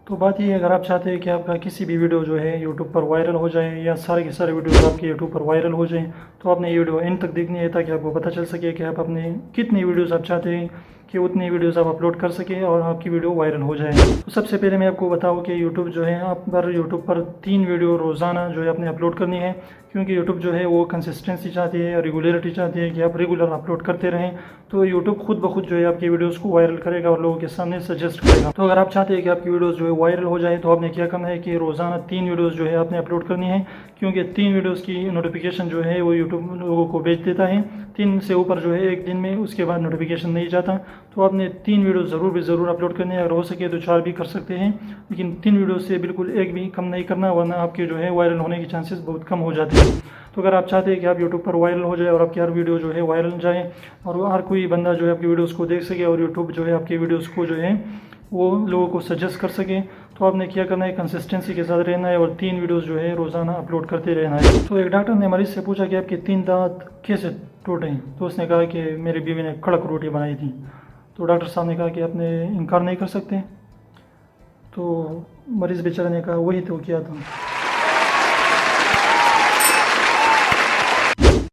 तो बात ये है, अगर आप चाहते हैं कि आपका किसी भी वीडियो जो है यूट्यूब पर वायरल हो जाए या सारे के सारे वीडियोस आपके यूट्यूब पर वायरल हो जाएं, तो आपने ये वीडियो एंड तक देखनी है ताकि आपको पता चल सके कि आप अपने कितनी वीडियोस आप चाहते हैं कि उतनी वीडियोस आप अपलोड कर सकें और आपकी वीडियो वायरल हो जाए। तो सबसे पहले मैं आपको बताऊं कि यूट्यूब जो है आप पर यूट्यूब पर 3 वीडियो रोज़ाना जो है आपने अपलोड करनी है, क्योंकि यूट्यूब जो है वो कंसिस्टेंसी चाहती है, रेगुलरिटी चाहती है कि आप रेगुलर अपलोड करते रहें। तो यूट्यूब खुद ब खुद जो है आपकी वीडियोस को वायरल करेगा और लोगों के सामने सजेस्ट करेगा। तो अगर आप चाहते हैं कि आपकी वीडियोस जो है वायरल हो जाए, तो आपने क्या करना है कि रोज़ाना 3 वीडियोस जो है आपने अपलोड करनी है, क्योंकि 3 वीडियोस की नोटिफिकेशन जो है वो यूट्यूब लोगों को भेज देता है। 3 से ऊपर जो है एक दिन में उसके बाद नोटिफिकेशन नहीं जाता। तो आपने 3 वीडियो ज़रूर अपलोड करनी है। अगर हो सके तो 4 भी कर सकते हैं, लेकिन 3 वीडियो से बिल्कुल एक भी कम नहीं करना, वरना आपके जो है वायरल होने के चांसेस बहुत कम हो जाते हैं। तो अगर आप चाहते हैं कि आप यूट्यूब पर वायरल हो जाए और आपकी हर वीडियो जो है वायरल जाए और हर कोई बंदा जो है आपकी वीडियोस को देख सके और यूट्यूब जो है आपकी वीडियोस को जो है वो लोगों को सजेस्ट कर सके, तो आपने क्या करना है, कंसिस्टेंसी के साथ रहना है और 3 वीडियोस जो है रोज़ाना अपलोड करते रहना है। तो एक डॉक्टर ने मरीज से पूछा कि आपके 3 दांत कैसे टूटे, तो उसने कहा कि मेरी बीवी ने कड़क रोटी बनाई थी। तो डॉक्टर साहब ने कहा कि आपने इनकार नहीं कर सकते। तो मरीज़ बेचारे ने कहा वही तो किया था।